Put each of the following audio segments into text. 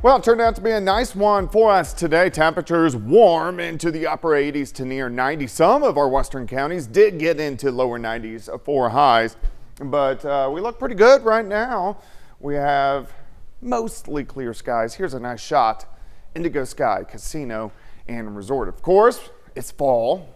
Well, it turned out to be a nice one for us today. Temperatures warm into the upper 80s to near 90. Some of our western counties did get into lower 90s for highs, but we look pretty good right now. We have mostly clear skies. Here's a nice shot. Indigo Sky Casino and Resort. Of course, it's fall.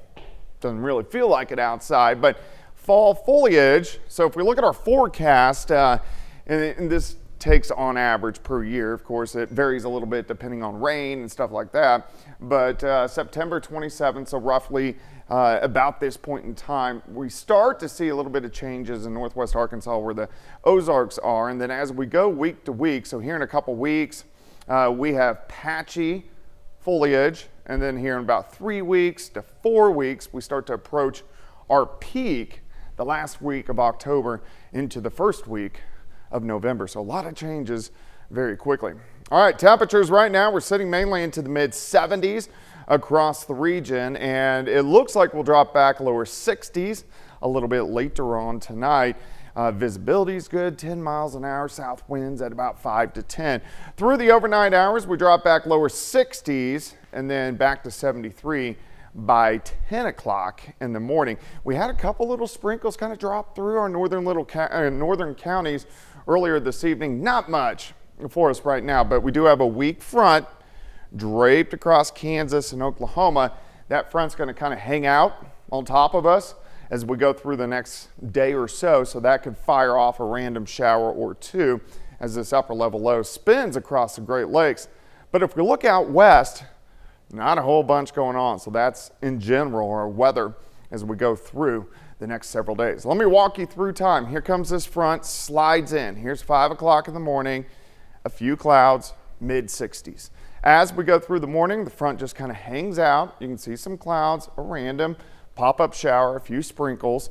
Doesn't really feel like it outside, but fall foliage. So if we look at our forecast, and this takes on average per year. Of course, it varies a little bit depending on rain and stuff like that. But September 27th, so roughly about this point in time, we start to see a little bit of changes in northwest Arkansas where the Ozarks are. And then as we go week to week, so here in a couple weeks, we have patchy foliage. And then here in about 3 weeks to 4 weeks, we start to approach our peak the last week of October into the first week of November. So a lot of changes very quickly. All right, temperatures right now, we're sitting mainly into the mid 70s across the region, and it looks like we'll drop back lower 60s a little bit later on tonight. Visibility is good, 10 miles an hour, south winds at about 5 to 10. Through the overnight hours, we drop back lower 60s and then back to 73 by 10 o'clock in the morning. We had a couple little sprinkles kind of drop through our northern counties earlier this evening. Not much for us right now, but we do have a weak front draped across Kansas and Oklahoma. That front's going to kind of hang out on top of us as we go through the next day or so that could fire off a random shower or two as this upper level low spins across the Great Lakes. But if we look out west, not a whole bunch going on. So that's in general our weather as we go through the next several days. Let me walk you through time. Here comes this front, slides in. Here's 5 o'clock in the morning, a few clouds, mid 60s. As we go through the morning, the front just kind of hangs out. You can see some clouds, a random pop-up shower, a few sprinkles.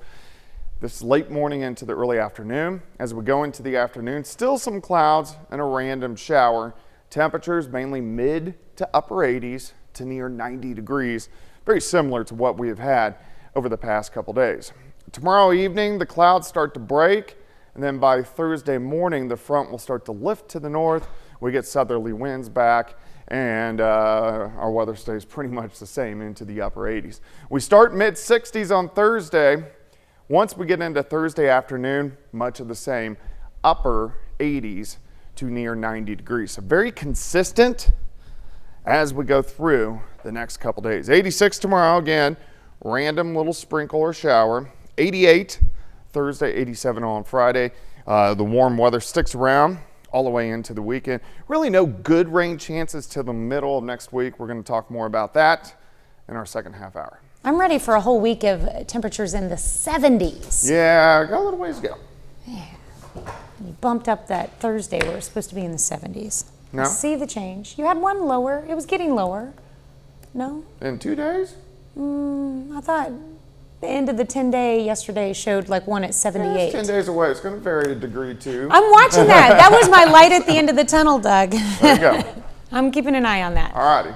This late morning into the early afternoon. As we go into the afternoon, still some clouds and a random shower. Temperatures mainly mid to upper 80s to near 90 degrees. Very similar to what we have had over the past couple days. Tomorrow evening, the clouds start to break, and then by Thursday morning, the front will start to lift to the north. We get southerly winds back, and our weather stays pretty much the same into the upper 80s. We start mid 60s on Thursday. Once we get into Thursday afternoon, much of the same, upper 80s to near 90 degrees. So very consistent as we go through the next couple days. 86 tomorrow, again, random little sprinkle or shower. 88 Thursday, 87 on Friday. The warm weather sticks around all the way into the weekend. Really no good rain chances till the middle of next week. We're going to talk more about that in our second half hour. I'm ready for a whole week of temperatures in the 70s. Yeah, got a little ways to go. Yeah. You bumped up that Thursday where it's supposed to be in the 70s. No? I see the change. You had one lower. It was getting lower. No? In 2 days? I thought the end of the 10-day yesterday showed like one at 78. Yeah, it's 10 days away. It's going to vary a degree too. I'm watching that. That was my light at the end of the tunnel, Doug. There you go. I'm keeping an eye on that. All righty.